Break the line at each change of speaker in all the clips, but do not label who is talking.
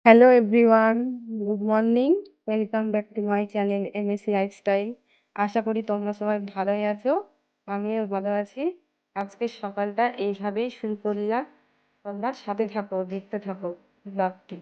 Hello everyone, good morning. Welcome back to my channel MSC Lifestyle. আশা করি তোমরা সবাই ভালোই আছো। আমিও ভালো আছি। আজকে সকালটা এইভাবেই শুরু করলাম। তোমরা সাথে থাকো, দেখতে থাকো ব্লগটি।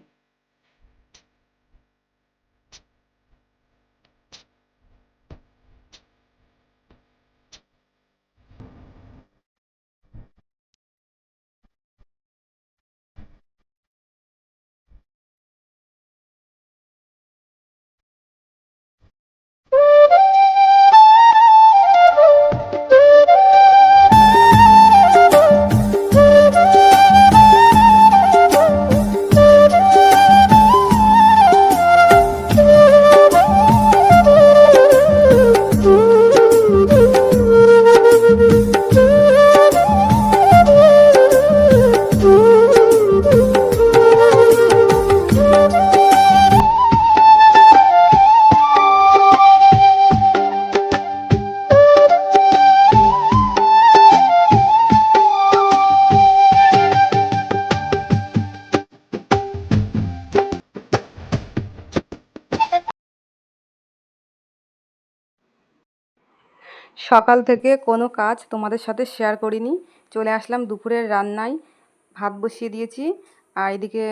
সকাল থেকে কোনো কাজ তোমাদের সাথে শেয়ার করিনি। চলে আসলাম দুপুরের রান্নায়। ভাত বসিয়ে দিয়েছি, আর এদিকে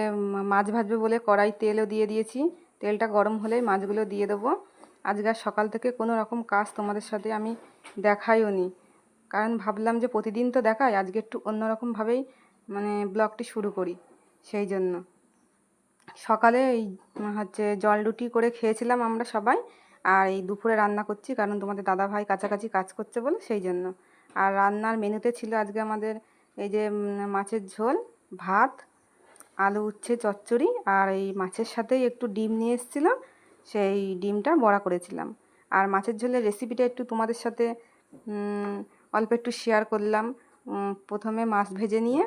মাছ ভাজবে বলে কড়াই তেলও দিয়ে দিয়েছি। তেলটা গরম হলেই মাছগুলো দিয়ে দেবো। আজকে আর সকাল থেকে কোনো রকম কাজ তোমাদের সাথে আমি দেখাইও নি, কারণ ভাবলাম যে প্রতিদিন তো দেখাই, আজকে একটু অন্যরকমভাবেই ব্লগটি শুরু করি। সেই জন্য সকালে এই জল রুটি করে খেয়েছিলাম আমরা সবাই। আর এই দুপুরে রান্না করছি, কারণ তোমাদের দাদা ভাই কাছাকাছি কাজ করছে বলে সেই জন্য। আর রান্নার মেনুতে ছিল আজকে আমাদের এই যে মাছের ঝোল, ভাত, আলু উচ্ছে চচ্চড়ি, আর এই মাছের সাথেই একটু ডিম নিয়ে এসেছিলাম, সেই ডিমটা বড়া করেছিলাম। আর মাছের ঝোলের রেসিপিটা একটু তোমাদের সাথে অল্প একটু শেয়ার করলাম। প্রথমে মাছ ভেজে নিয়ে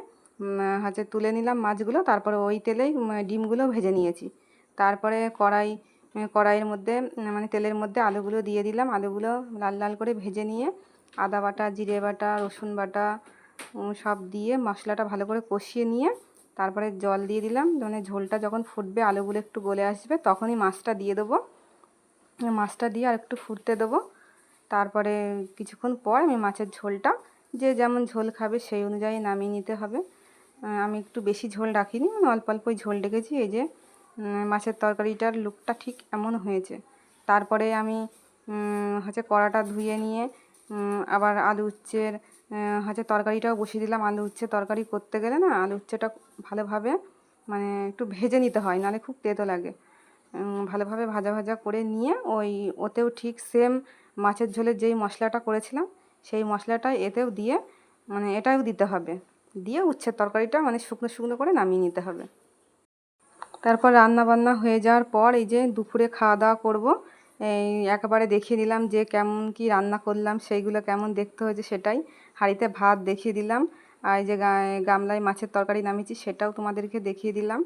তুলে নিলাম মাছগুলো, তারপরে ওই তেলেই ডিমগুলো ভেজে নিয়েছি। তারপরে কড়াইয়ের মধ্যে তেলের মধ্যে আলুগুলো দিয়ে দিলাম। আলুগুলো লাল লাল করে ভেজে নিয়ে আদা বাটা, জিরে বাটা, রসুন বাটা সব দিয়ে মশলাটা ভালো করে কষিয়ে নিয়ে তারপরে জল দিয়ে দিলাম। ঝোলটা যখন ফুটবে, আলুগুলো একটু গলে আসবে, তখনই মাছটা দিয়ে দেবো। মাছটা দিয়ে আর একটু ফুটতে দেবো। তারপরে কিছুক্ষণ পর আমি মাছের ঝোলটা, যে যেমন ঝোল খাবে সেই অনুযায়ী নামিয়ে নিতে হবে। আমি একটু বেশি ঝোল রাখিনি, অল্প অল্পই ঝোল রেখেছি। এই যে মাছের তরকারিটার লুকটা ঠিক এমন হয়েছে। তারপরে আমি কড়াটা ধুয়ে নিয়ে আবার আলু উচ্ছের তরকারিটাও বসিয়ে দিলাম। আলু উচ্ছে তরকারি করতে গেলে না, আলু উচ্ছেটা ভালোভাবে একটু ভেজে নিতে হয়, নাহলে খুব তেতো লাগে। ভালোভাবে ভাজা ভাজা করে নিয়ে ওতেও ঠিক সেম মাছের ঝোলের যেই মশলাটা করেছিলাম, সেই মশলাটা এতেও দিয়ে এটাও দিতে হবে। দিয়ে উচ্ছের তরকারিটা শুকনো শুকনো করে নামিয়ে নিতে হবে। তারপর রান্না বান্না হয়ে যাওয়ার পর এই যে দুপুরে খাওয়া দাওয়া করব। এই একেবারে দেখিয়ে দিলাম যে কেমন কি রান্না করলাম, সেইগুলো কেমন দেখতে হয়েছে সেটাই। হাঁড়িতে ভাত দেখিয়ে দিলাম, আর এই যে গামলায় মাছের তরকারি নামিয়েছি সেটাও তোমাদেরকে দেখিয়ে দিলাম।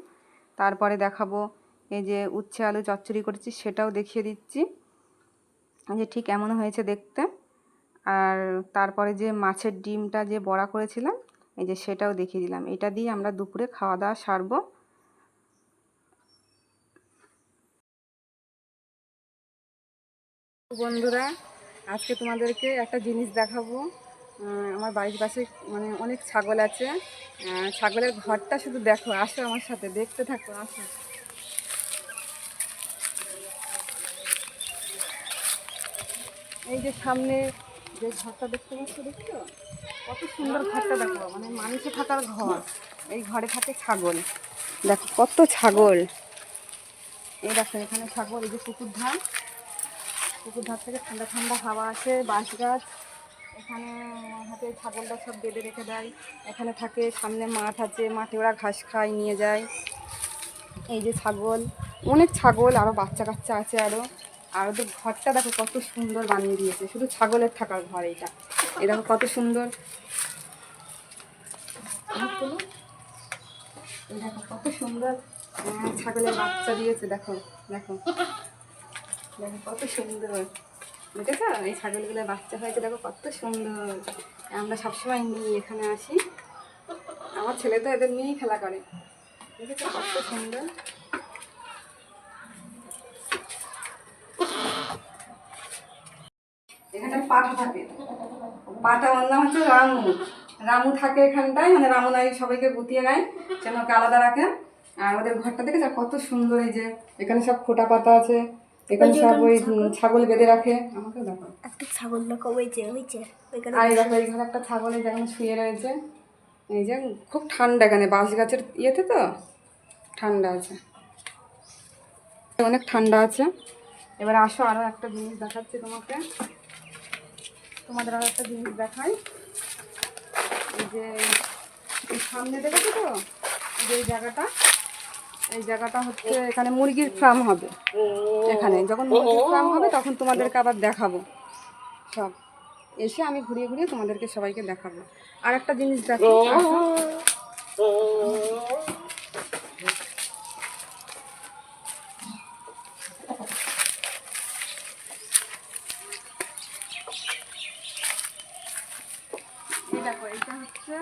তারপরে দেখাবো এই যে উচ্ছে আলু চচ্চড়ি করেছি, সেটাও দেখিয়ে দিচ্ছি যে ঠিক এমন হয়েছে দেখতে। আর তারপরে যে মাছের ডিমটা যে বড়া করেছিলাম, এই যে সেটাও দেখিয়ে দিলাম। এটা দিয়ে আমরা দুপুরে খাওয়া দাওয়া সারবো। বন্ধুরা, আজকে তোমাদেরকে একটা জিনিস দেখাবো। আমার বাড়ির পাশে অনেক ছাগল আছে। ছাগলের ঘরটা শুধু দেখো, আসো আমার সাথে দেখতে থাকো, আসো। এই যে সামনে যে ঘরটা দেখতে পাচ্ছ, দেখছো কত সুন্দর ঘরটা? দেখো মানুষে থাকার ঘর। এই ঘরে থাকে ছাগল, দেখো কত ছাগল। এই দেখো এখানে ছাগল, এই যে পুকুর ধার, পুকুর ধার থেকে ঠান্ডা ঠান্ডা হাওয়া আসে, বাঁশ গাছ। এখানে ছাগলটা সব বেঁধে রেখে দেয়। এখানে থাকে, সামনে মাঠ আছে, মাঠে ওরা ঘাস খায়, নিয়ে যায়। এই যে ছাগল, অনেক ছাগল, আরও বাচ্চা কাচ্চা আছে আরও। আর ওদের ঘরটা দেখো কত সুন্দর বানিয়ে দিয়েছে, শুধু ছাগলের থাকার ঘর এইটা। এই দেখো কত সুন্দর, এই দেখো কত সুন্দর ছাগলের বাচ্চা দিয়েছে। দেখো দেখো দেখো কত সুন্দর, দেখেছো? এই ছাগলগুলো বাচ্চা হয়েছে, দেখো কত সুন্দর। আমরা সবসময় নিয়ে এখানে আসি, আমার ছেলে তো এদের নিয়েই খেলা করে। দেখেছো কত সুন্দর। এখানে পাঠা থাকে, পাঠা ওর নাম হচ্ছে রামু। রামু থাকে এখানটায়, মানে রামু নাই সবাইকে গুটিয়ে নেয়, যেন ওকে আলাদা রাখে। আর ওদের ঘরটা দেখে যা কত সুন্দর, এই যে এখানে সব ফোটা পাতা আছে, এখানে সব ওই ছাগল বেঁধে রাখে। আমাকে দেখো
আজকে ছাগল দেখো, ওই যে
আর এই দেখো এখানে একটা ছাগল এই যেখানে শুয়ে রয়েছে। এই যে খুব ঠান্ডা এখানে, বাঁশ গাছের ইয়েতে তো ঠান্ডা আছে, অনেক ঠান্ডা আছে। এবার আসো আরও একটা জিনিস দেখাচ্ছি তোমাদের আরও একটা জিনিস দেখাই। এই যে এই সামনে দেখেছো তো, যে এই জায়গাটা হচ্ছে এখানে মুরগির ফার্ম হবে। এখানে যখন মুরগির ফার্ম হবে তখন তোমাদেরকে আবার দেখাবো সব, এসে আমি ঘুরিয়ে ঘুরিয়ে তোমাদেরকে সবাইকে দেখাবো। আর একটা জিনিস দেখো, এই দেখো এইটা হচ্ছে,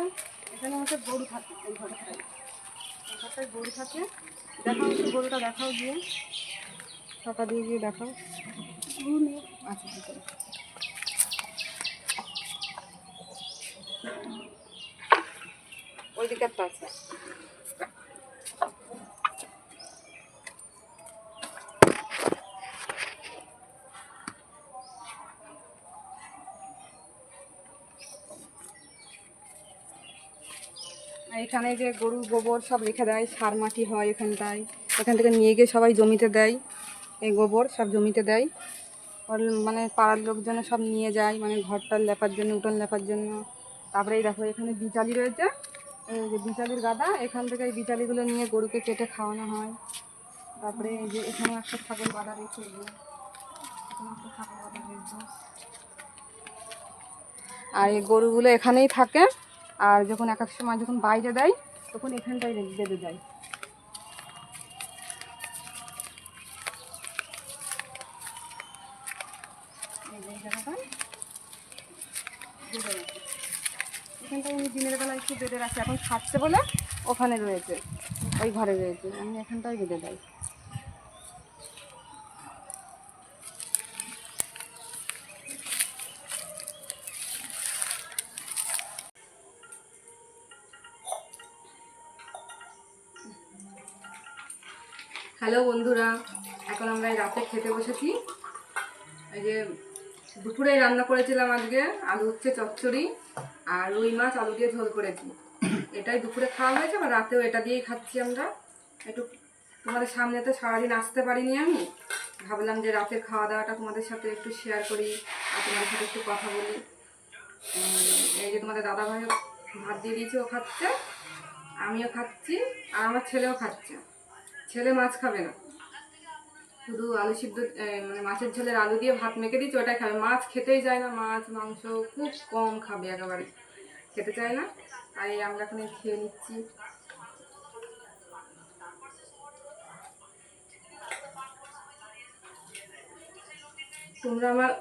এখানে হচ্ছে গরু থাকে, এই ঘরটায় গরু থাকে। দেখাও একটু গরুটা, দেখাও গিয়ে টাকা দিয়ে গিয়ে দেখাও। আচ্ছা ঠিক আছে, ওই দিকে একটা আছে। এখানে যে গরুর গোবর সব রেখে দেয়, সার মাটি হয় এখানটায়, এখান থেকে নিয়ে গিয়ে সবাই জমিতে দেয়, এই গোবর সব জমিতে দেয়। মানে পাড়ার লোকজনে সব নিয়ে যায়, মানে ঘরটার লেপার জন্য, উঠোন লেপার জন্য। তারপরে এই দেখো এখানে বিচালি রয়েছে, এই যে বিচালির গাদা, এখান থেকে এই বিচালিগুলো নিয়ে গরুকে কেটে খাওয়ানো হয়। তারপরে এই যে এখানে একটা ছাগল বাঁধা রয়েছে, এখানে একটা ছাগল বাঁধা রয়েছে। আর এই গরুগুলো এখানেই থাকে, আর যখন এক এক সময় যখন বাইরে দেয় তখন এখানটাই বেঁধে যায়। এই জায়গাটায় বেঁধে রাখে, এখানটায় আমি দিনের বেলা একটু বেঁধে রাখি, এখন খাচ্ছে বলে ওখানে রয়েছে, ওই ঘরে রয়েছে, আমি এখানটায় বেঁধে দেয়। হ্যালো বন্ধুরা, এখন আমরা এই রাতে খেতে বসেছি। এই যে দুপুরে রান্না করেছিলাম আজকে, আলু উচ্ছে চচ্চড়ি আর রুই মাছ আলু দিয়ে ঝোল করেছি, এটাই দুপুরে খাওয়া হয়েছে। আর রাতেও এটা দিয়েই খাচ্ছি আমরা। একটু তোমাদের সামনে তো সারাদিন আসতে পারিনি, আমি ভাবলাম যে রাতের খাওয়া দাওয়াটা তোমাদের সাথে একটু শেয়ার করি আর তোমাদের সাথে একটু কথা বলি। এই যে তোমাদের দাদা ভাইও ভাত দিয়ে দিয়েছে, ও খাচ্ছে, আমিও খাচ্ছি, আর আমার ছেলেও খাচ্ছে। ছেলে মাছ খাবে না, শুধু আলু সিদ্ধ, মানে মাছের ঝোলের আলু দিয়ে ভাত মেখে দিচ্ছি, ওটাই খাবে। মাছ খেতেই চায় না, মাছ মাংস খুব কম খাবে, একেবারে খেতে চায় না। তাই আমরা এখন খেয়ে নিচ্ছি। তোমরা আমার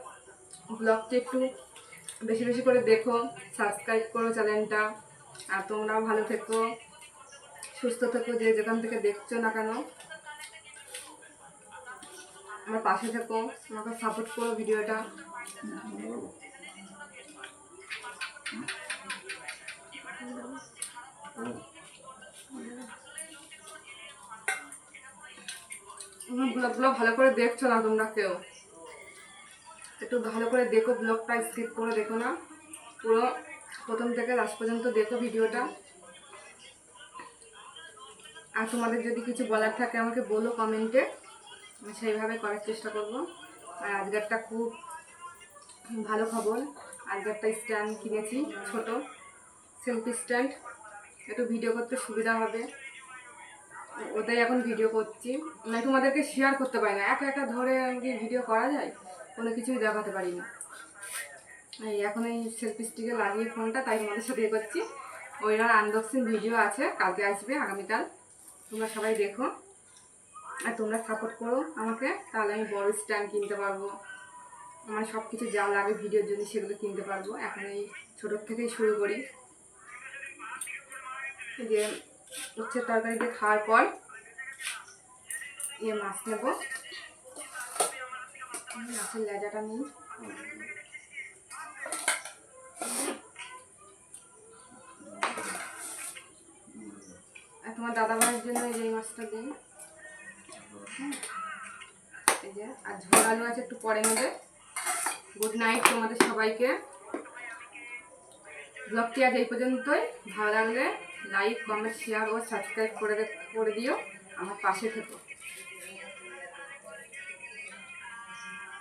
ব্লগটা একটু বেশি বেশি করে দেখো, সাবস্ক্রাইব করো চ্যানেলটা। আর তোমরাও ভালো থেকো, সুস্থ থেকো, যে যেখান থেকে দেখছো না কেন আমার পাশে থেকো, আমাকে সাপোর্ট করো ভিডিওটা। আমার ব্লগগুলো ভালো করে দেখছো না তোমরা কেউ, একটু ভালো করে দেখো, ব্লগটা স্কিপ করে দেখো না, পুরো প্রথম থেকে লাস্ট পর্যন্ত দেখো ভিডিওটা। আর তোমাদের যদি কিছু বলার থাকে আমাকে বলো কমেন্টে, আমি সেইভাবে করার চেষ্টা করব। আর আজকে একটা খুব ভালো খবর, আজকে একটা স্ট্যান্ড কিনেছি, ছোট সেলফি স্ট্যান্ড, একটু ভিডিও করতে সুবিধা হবে, ওটাই এখন ভিডিও করছি। মানে তোমাদেরকে শেয়ার করতে পারি না, একা একা ধরে কি ভিডিও করা যায়, কোনো কিছুই দেখাতে পারি না। এই এখন এই সেলফি স্টিকে লাগিয়ে ফোনটা, তাই তোমাদের সাথে করছি। ওইটার আনবক্সিং ভিডিও আছে, কালকে আসবে, আগামীকাল। তোমরা সবাই দেখো আর তোমরা সাপোর্ট করো আমাকে, তাহলে আমি বড় স্ট্যান্ড কিনতে পারবো, আমার সব কিছু যা লাগে ভিডিওর জন্য সেগুলো কিনতে পারবো। এখন এই ছোটোর থেকেই শুরু করি। যে উচ্ছের তরকারি দিয়ে খাওয়ার পর মাছ নেবো, মাছের লেজাটা নিই, আর তোমার দাদা ভাইয়ের জন্য এই যে এই মাছটা দিই। এই যে আর ঝোল আলু আছে, একটু পরে নেবে। গুড নাইট তোমাদের সবাইকে। ব্লগটি আজ এই পর্যন্তই। ভালো লাগলে লাইক, কমেন্ট, শেয়ার ও সাবস্ক্রাইব করে দিও। আমার পাশে থেকো।